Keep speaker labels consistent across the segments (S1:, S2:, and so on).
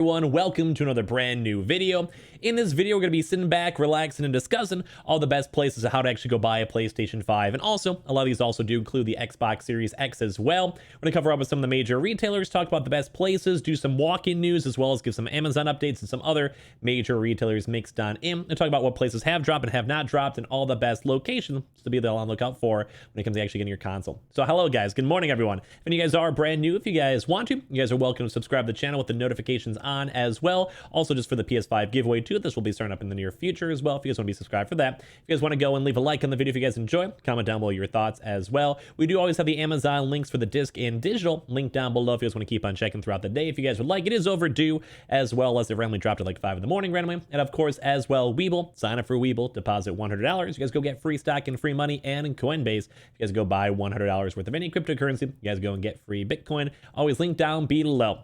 S1: Everyone, welcome to another brand new video. In this video, we're going to be sitting back, relaxing, and discussing all the best places of how to actually go buy a PlayStation 5. And also, a lot of these also do include the Xbox Series X as well. We're going to cover up with some of the major retailers, talk about the best places, do some walk-in news, as well as give some Amazon updates and some other major retailers mixed on in, and talk about what places have dropped and have not dropped, and all the best locations to be on the lookout for when it comes to actually getting your console. So hello guys, good morning everyone. If you guys are brand new, if you guys want to, you guys are welcome to subscribe to the channel with the notifications on as well. Also, just for the PS5 giveaway too, this will be starting up in the near future as well. If you guys want to be subscribed for that, if you guys want to go and leave a like on the video if you guys enjoy, comment down below your thoughts as well. We do always have the Amazon links for the disc and digital link down below if you guys want to keep on checking throughout the day. If you guys would like, it is overdue, as well as it randomly dropped at like 5 in the morning randomly. And of course, as well, Weeble, sign up for Weeble, deposit $100. You guys go get free stock and free money, and in Coinbase, if you guys go buy $100 worth of any cryptocurrency, you guys go and get free Bitcoin. Always link down below.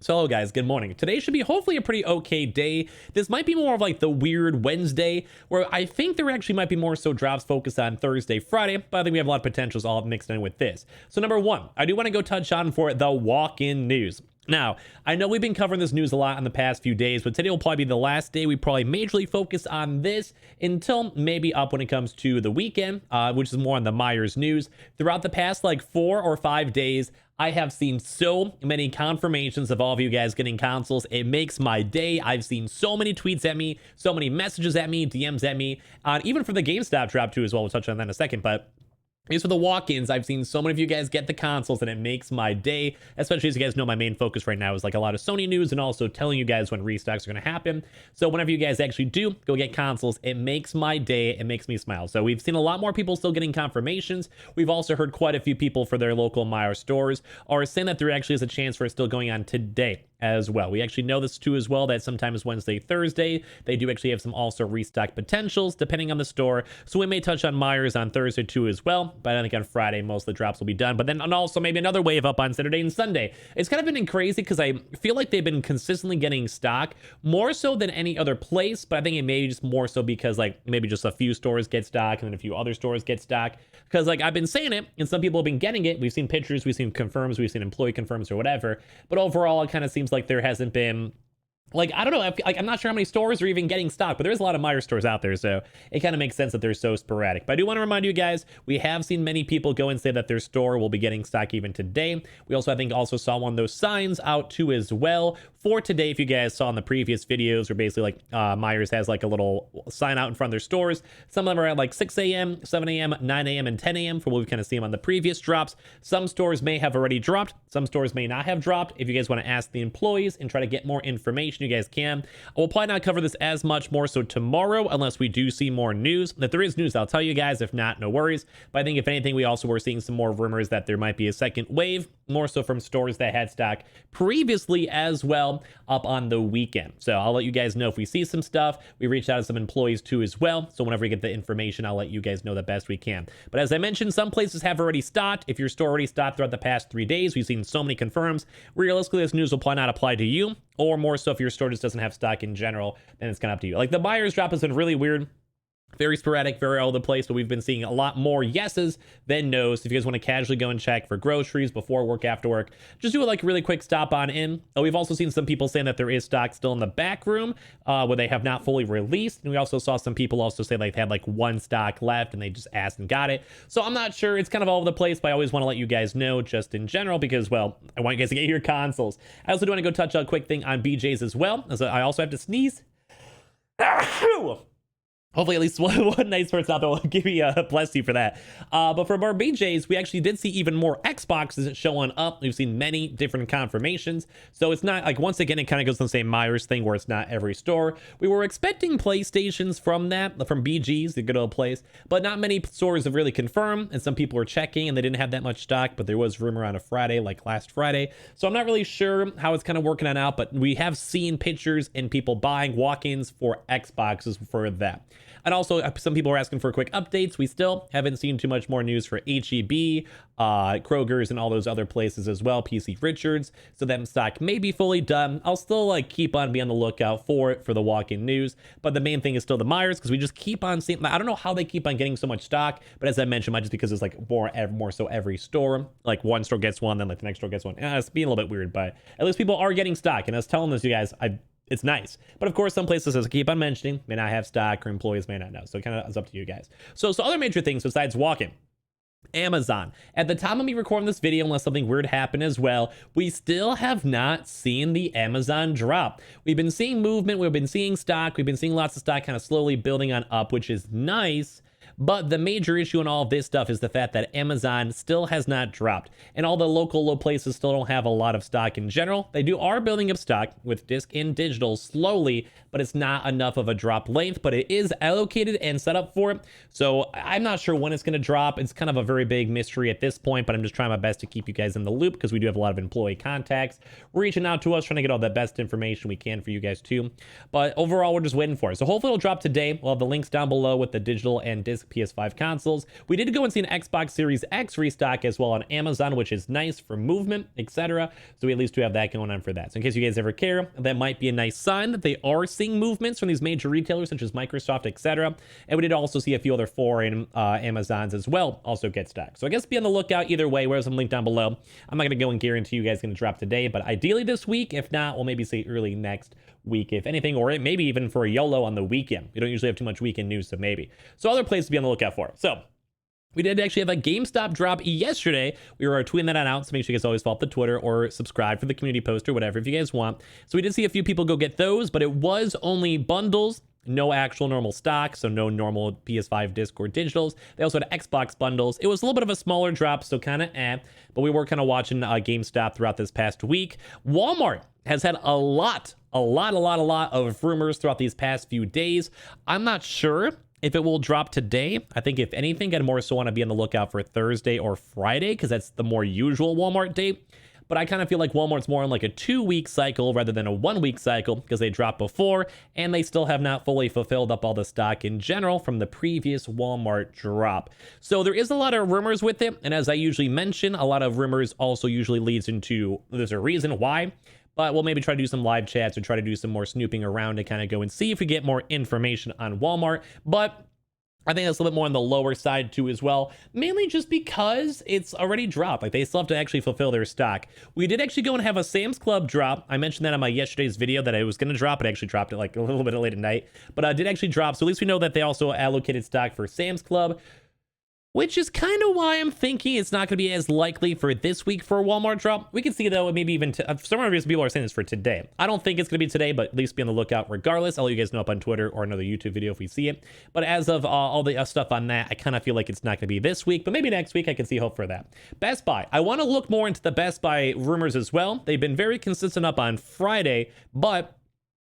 S1: So hello guys, good morning. Today should be hopefully a pretty okay day. This might be more of like the weird Wednesday, where I think there actually might be more so drops focused on Thursday, Friday, but I think we have a lot of potentials all mixed in with this. So number one, I do want to go touch on for the walk-in news. Now, I know we've been covering this news a lot in the past few days, but today will probably be the last day we probably majorly focus on this until maybe up when it comes to the weekend, which is more on the Myers news. Throughout the past like 4 or 5 days, I have seen so many confirmations of all of you guys getting consoles. It makes my day. I've seen so many tweets at me, so many messages at me, DMs at me, even for the GameStop drop too as well. We'll touch on that in a second, but these for the walk-ins. I've seen so many of you guys get the consoles, and it makes my day, especially as you guys know my main focus right now is like a lot of Sony news and also telling you guys when restocks are going to happen. So whenever you guys actually do go get consoles, it makes my day. It makes me smile. So we've seen a lot more people still getting confirmations. We've also heard quite a few people for their local Meijer stores are saying that there actually is a chance for it still going on today as well. We actually know this too as well, that sometimes Wednesday, Thursday, they do actually have some also restock potentials depending on the store. So we may touch on Myers on Thursday too as well, but I think on Friday most of the drops will be done. But then and also maybe another wave up on Saturday and Sunday. It's kind of been crazy because I feel like they've been consistently getting stock more so than any other place, but I think it may just more so because like maybe just a few stores get stock and then a few other stores get stock, because like I've been saying it and some people have been getting it. We've seen pictures, we've seen confirms, we've seen employee confirms or whatever, but overall it kind of seems like there hasn't been, like, I don't know, like, I'm not sure how many stores are even getting stock, but there's a lot of Meijer stores out there, so it kind of makes sense that they're so sporadic. But I do want to remind you guys, we have seen many people go and say that their store will be getting stock even today. We also, I think, also saw one of those signs out too as well for today. If you guys saw in the previous videos, where basically like Myers has like a little sign out in front of their stores. Some of them are at like 6 a.m., 7 a.m., 9 a.m., and 10 a.m. for what we kind of see them on the previous drops. Some stores may have already dropped. Some stores may not have dropped. If you guys want to ask the employees and try to get more information, you guys can. I will probably not cover this as much more so tomorrow unless we do see more news. If there is news, I'll tell you guys. If not, no worries. But I think if anything, we also were seeing some more rumors that there might be a second wave, more so from stores that had stock previously as well up on the weekend. So I'll let you guys know if we see some stuff. We reached out to some employees too as well. So whenever we get the information, I'll let you guys know the best we can. But as I mentioned, some places have already stocked. If your store already stocked throughout the past 3 days, we've seen so many confirms. Realistically, this news will probably not apply to you, or more so if your store just doesn't have stock in general, then it's kind of up to you. Like the Myers drop has been really weird. Very sporadic, very all over the place, but we've been seeing a lot more yeses than nos. If you guys want to casually go and check for groceries before work, after work, just do a like really quick stop on in. We've also seen some people saying that there is stock still in the back room where they have not fully released. And we also saw some people also say they've had like one stock left and they just asked and got it. So I'm not sure. It's kind of all over the place, but I always want to let you guys know just in general because, well, I want you guys to get your consoles. I also do want to go touch on a quick thing on BJ's as well. As I also have to sneeze. Hopefully at least one nice person out there will give me a bless you for that. But for more BJ's, we actually did see even more Xboxes showing up. We've seen many different confirmations. So it's not like, once again, it kind of goes to the same Myers thing where it's not every store. We were expecting PlayStations from BG's, the good old place, but not many stores have really confirmed. And some people were checking and they didn't have that much stock, but there was rumor on a Friday, like last Friday. So I'm not really sure how it's kind of working on out, but we have seen pictures and people buying walk-ins for Xboxes for that. And also, some people are asking for quick updates. We still haven't seen too much more news for HEB, Kroger's, and all those other places as well, PC Richards. So that stock may be fully done. I'll still like keep on being on the lookout for it for the walk-in news. But the main thing is still the Myers, because we just keep on seeing, I don't know how they keep on getting so much stock, but as I mentioned, might just because it's like more so every store, like one store gets one, then like the next store gets one. It's being a little bit weird, but at least people are getting stock. And I was telling this, you guys, it's nice. But of course, some places, as I keep on mentioning, may not have stock or employees may not know. So it kind of is up to you guys. So other major things besides walk-in. Amazon. At the time of me recording this video, unless something weird happened as well, we still have not seen the Amazon drop. We've been seeing movement, we've been seeing stock, we've been seeing lots of stock kind of slowly building on up, which is nice. But the major issue in all of this stuff is the fact that Amazon still has not dropped, and all the low places still don't have a lot of stock in general. They are building up stock with disc and digital slowly, but it's not enough of a drop length, but it is allocated and set up for it. So I'm not sure when it's going to drop. It's kind of a very big mystery at this point, but I'm just trying my best to keep you guys in the loop because we do have a lot of employee contacts reaching out to us, trying to get all the best information we can for you guys too. But overall, we're just waiting for it. So hopefully it'll drop today. We'll have the links down below with the digital and disc PS5 consoles. We did go and see an Xbox Series X restock as well on Amazon, which is nice for movement, etc. So we at least do have that going on for that. So in case you guys ever care, that might be a nice sign that they are seeing movements from these major retailers such as Microsoft, etc. And we did also see a few other foreign Amazons as well also get stock. So I guess be on the lookout either way. Where's some link down below. I'm not going to go and guarantee you guys going to drop today, but ideally this week. If not, we'll maybe say early next week, if anything, or maybe even for a YOLO on the weekend. We don't usually have too much weekend news, so maybe. So other places to be on the lookout for. So we did actually have a GameStop drop yesterday. We were tweeting that out, so make sure you guys always follow up the Twitter or subscribe for the community post or whatever if you guys want. So we did see a few people go get those, but it was only bundles. No actual normal stock, so no normal PS5 disc or digitals. They also had Xbox bundles. It was a little bit of a smaller drop, so kind of but we were kind of watching GameStop throughout this past week. Walmart has had a lot of rumors throughout these past few days. I'm not sure if it will drop today. I think if anything, I'd more so want to be on the lookout for Thursday or Friday because that's the more usual Walmart date. But I kind of feel like Walmart's more on like a 2-week cycle rather than a 1-week cycle because they dropped before and they still have not fully fulfilled up all the stock in general from the previous Walmart drop. So there is a lot of rumors with it. And as I usually mention, a lot of rumors also usually leads into there's a reason why. But we'll maybe try to do some live chats or try to do some more snooping around to kind of go and see if we get more information on Walmart. But I think that's a little bit more on the lower side too as well, mainly just because it's already dropped. Like they still have to actually fulfill their stock. We did actually go and have a Sam's Club drop. I mentioned that on my yesterday's video that I was going to drop. It actually dropped it like a little bit late at night, but I did actually drop. So at least we know that they also allocated stock for Sam's Club, which is kind of why I'm thinking it's not going to be as likely for this week for a Walmart drop. We can see though, maybe even some of people are saying this for today. I don't think it's going to be today, but at least be on the lookout regardless. I'll let you guys know up on Twitter or another YouTube video if we see it. But as of all the stuff on that, I kind of feel like it's not going to be this week, but maybe next week I can see hope for that. Best Buy. I want to look more into the Best Buy rumors as well. They've been very consistent up on Friday, but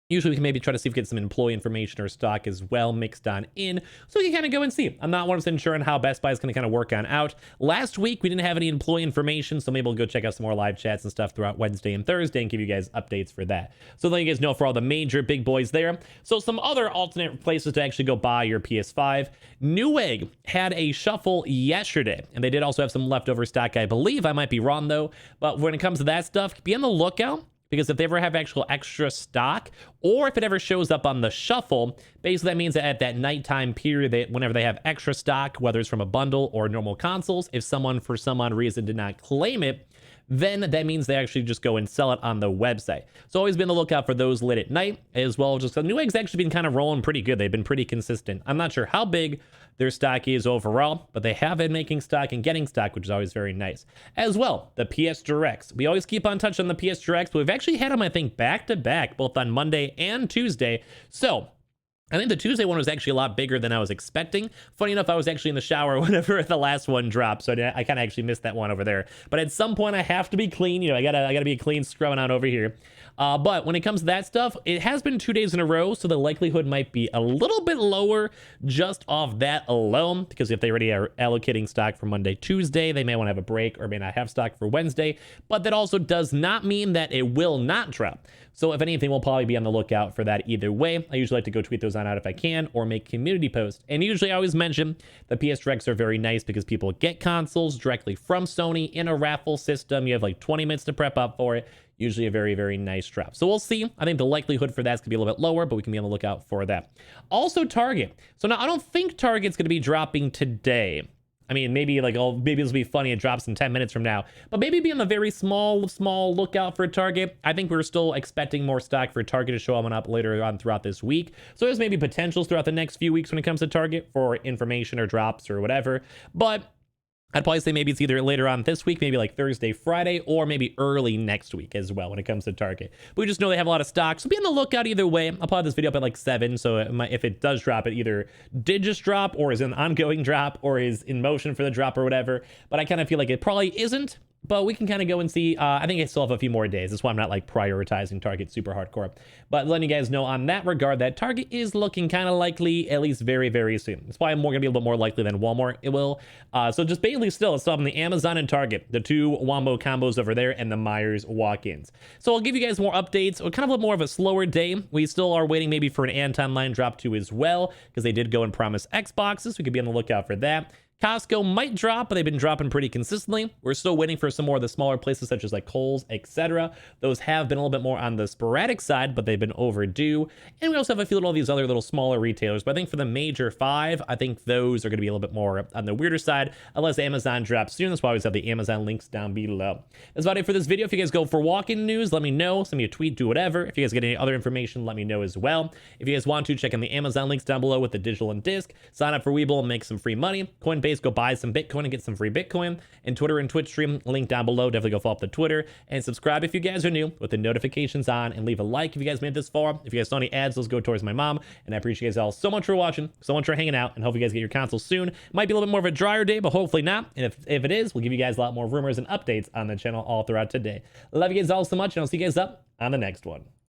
S1: usually we can maybe try to see if we get some employee information or stock as well mixed on in, so we can kind of go and see. I'm not 100% sure on how Best Buy is going to kind of work on out. Last week, we didn't have any employee information, so maybe we'll go check out some more live chats and stuff throughout Wednesday and Thursday and give you guys updates for that. So let you guys know for all the major big boys there. So some other alternate places to actually go buy your PS5. Newegg had a shuffle yesterday, and they did also have some leftover stock, I believe. I might be wrong, though. But when it comes to that stuff, be on the lookout. Because if they ever have actual extra stock, or if it ever shows up on the shuffle, basically that means that at that nighttime period, whenever they have extra stock, whether it's from a bundle or normal consoles, if someone for some odd reason did not claim it, then that means they actually just go and sell it on the website. So always be on the lookout for those late at night, as well as just Newegg's actually been kind of rolling pretty good. They've been pretty consistent. I'm not sure how big their stock is overall, but they have been making stock and getting stock, which is always very nice. As well, the PS Directs. We always keep on touch on the PS Directs, but we've actually had them, I think, back to back, both on Monday and Tuesday. So I think the Tuesday one was actually a lot bigger than I was expecting. Funny enough, I was actually in the shower whenever the last one dropped, so I kind of actually missed that one over there. But at some point, I have to be clean. You know, I gotta be clean scrubbing out over here. But when it comes to that stuff, it has been 2 days in a row, so the likelihood might be a little bit lower just off that alone, because if they already are allocating stock for Monday, Tuesday, they may want to have a break or may not have stock for Wednesday. But that also does not mean that it will not drop. So if anything, we'll probably be on the lookout for that either way. I usually like to go tweet those on out if I can, or make community posts. And usually I always mention the PS Directs are very nice because people get consoles directly from Sony in a raffle system. You have like 20 minutes to prep up for it. Usually a very, very nice drop. So we'll see. I think the likelihood for that's going to be a little bit lower, but we can be on the lookout for that. Also Target. So now I don't think Target's going to be dropping today. I mean, maybe like, oh, maybe this will be funny. It drops in 10 minutes from now, but maybe be on the very small lookout for Target. I think we're still expecting more stock for Target to show up later on throughout this week. So there's maybe potentials throughout the next few weeks when it comes to Target for information or drops or whatever. But I'd probably say maybe it's either later on this week, maybe like Thursday, Friday, or maybe early next week as well when it comes to Target. But we just know they have a lot of stock, so be on the lookout either way. I'll probably have this video up at like 7, so if it does drop, it either did just drop, or is an ongoing drop, or is in motion for the drop or whatever. But I kind of feel like it probably isn't. But we can kind of go and see. I think I still have a few more days. That's why I'm not like prioritizing Target super hardcore. But letting you guys know on that regard that Target is looking kind of likely, at least very, very soon. It's probably going to be a little bit more likely than Walmart it will. So just basically still, it's on the Amazon and Target, the two Wombo combos over there, and the Myers walk-ins. So I'll give you guys more updates. Kind of a little more of a slower day. We still are waiting maybe for an ANTONLINE drop too as well, because they did go and promise Xboxes. We could be on the lookout for that. Costco might drop, but they've been dropping pretty consistently. We're still waiting for some more of the smaller places such as like Kohl's, etc. Those have been a little bit more on the sporadic side, but they've been overdue. And we also have a few of all these other little smaller retailers. But I think for the major 5, I think those are going to be a little bit more on the weirder side, unless Amazon drops soon. That's why I always have the Amazon links down below. That's about it for this video. If you guys go for walk-in news, let me know. Send me a tweet, do whatever. If you guys get any other information, let me know as well. If you guys want to, check in the Amazon links down below with the digital and disc. Sign up for Webull and make some free money. Coinbase, go buy some Bitcoin and get some free Bitcoin. And Twitter and Twitch stream, link down below. Definitely go follow up the Twitter and subscribe if you guys are new with the notifications on, and leave a like if you guys made it this far. If you guys saw any ads, those go towards my mom. And I appreciate you guys all so much for watching, so much for hanging out, and hope you guys get your consoles soon. Might be a little bit more of a drier day, but hopefully not. And if it is, we'll give you guys a lot more rumors and updates on the channel all throughout today. Love you guys all so much, and I'll see you guys up on the next one.